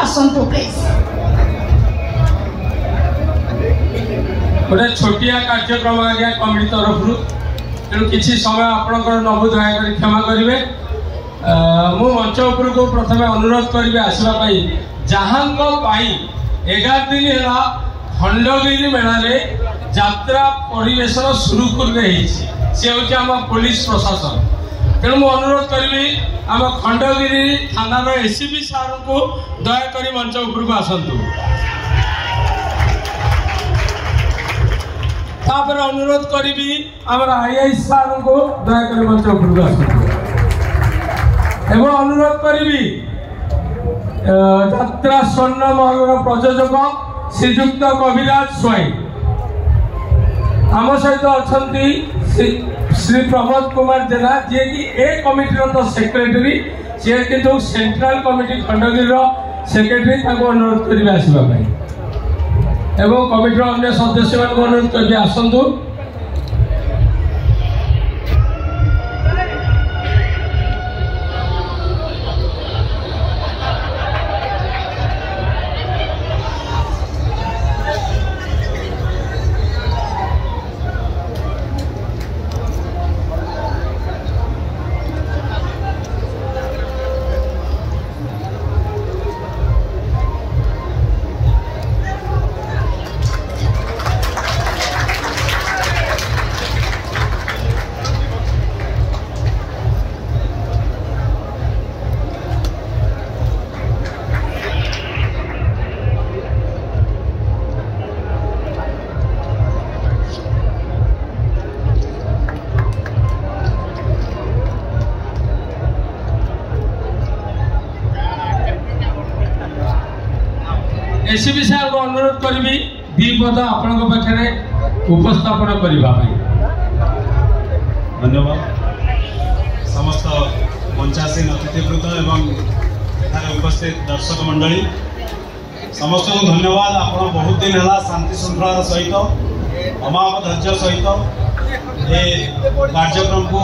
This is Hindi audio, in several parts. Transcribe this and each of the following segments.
आसंतु प्लीज। गोटे छोटिया कार्यक्रम आज्ञा कमिटी तरफ तेणु किसी समय आपंकर नबू दया क्षमा करेंगे। मु मंच उपर को प्रथम अनुरोध करी आसवाई जहाँ 11 दिन है खंडगिरी मेला यात्रा परिवेशन शुरू कर आम पुलिस प्रशासन। तेणु मु अनुरोध करी आम खंडगिरी थाना एसीपी सार को दयाकोरी मंच उपर को आसतु। तापर अनुरोध करी आम आईआई सार को दयाकोरी मंच उपर को आसतु एवं अनुरोध करी यात्रा स्वर्ण महल प्रयोजक श्रीजुक्त कविराज स्वाई आम सहित अच्छा श्री प्रमोद कुमार जेना जी की ए कमिटीर तो सेक्रेटरी सी कि सेंट्रल कमिटी खंडगिरी सेक्रेटरी अनुरोध करेंगे आसवाई एवं कमिटीर अन्य सदस्य मान अनुरोध करेंगे आसतु। एसीपी साहब को अनुरोध करी दीपद आपण पाखे उपस्थापन करने। धन्यवाद समस्त मंचासीन अतिथिवृंद एवं उपस्थित दर्शक मंडली समस्त को धन्यवाद। आप बहुत दिन है शांति श्रृंखलार सहित अमाप धैर्य सहित ये कार्यक्रम को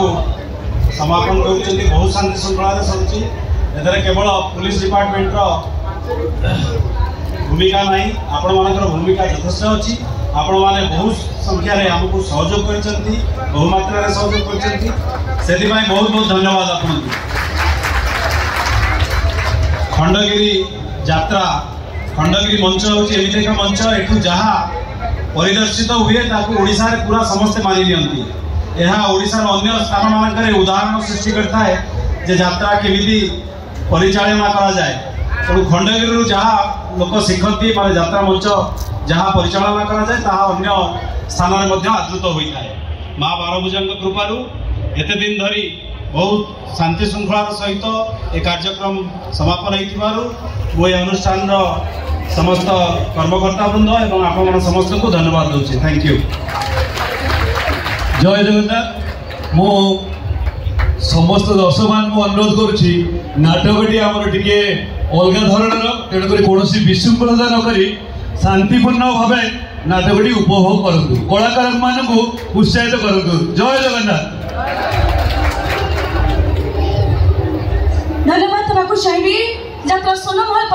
समापन कर बहुत शांति श्रृंखलार सरुची। केवल पुलिस डिपार्टमेंटर भूमिका नहीं आपण मानकर भूमिका यथेष्ट अच्छी। आपण माने बहुत संख्यार आमको सहयोग कर बहुमात्रा सहयोग कर बहुत बहुत धन्यवाद। आपन खंडगिरी यात्रा खंडगिरी मंच हूँ एमती एक मंच एठू जहाँ परिदर्शित हुए ओडिशा रे पूरा समस्ते मानि नियंती। यह ओडिशा अन्य स्थान मानक उदाहरण सृष्टि करता है जे यात्रा केमिति परिचालना करा जाए। तेणु खंडगिरी जहाँ लोक शिखती मान यात्रा मंच जहाँ परिचालना करा जाए ताहा अन्य स्थान में आदृत होता है। माँ बारभुजा कृपारू एते दिन धरी बहुत शांति श्रृंखलार सहित ए कार्यक्रम समापन हो अनुष्ठान समस्त कर्मकर्ता वृंद एवं आप समस्त को धन्यवाद दूसरी। Thank you. जय जगन्नाथ। मो समस्त दर्शक मान अनुरोध करुच्ची नाटकटी आमर टिके अलग धरणर तेणुक कौन विशृंखलता नक शांतिपूर्ण भाव नाटकटी उपभोग करूँ कलाकार मानक उत्साहित करूँ। जय जगन्नाथ। धन्यवाद चाहिए यात्रा सोनमहल।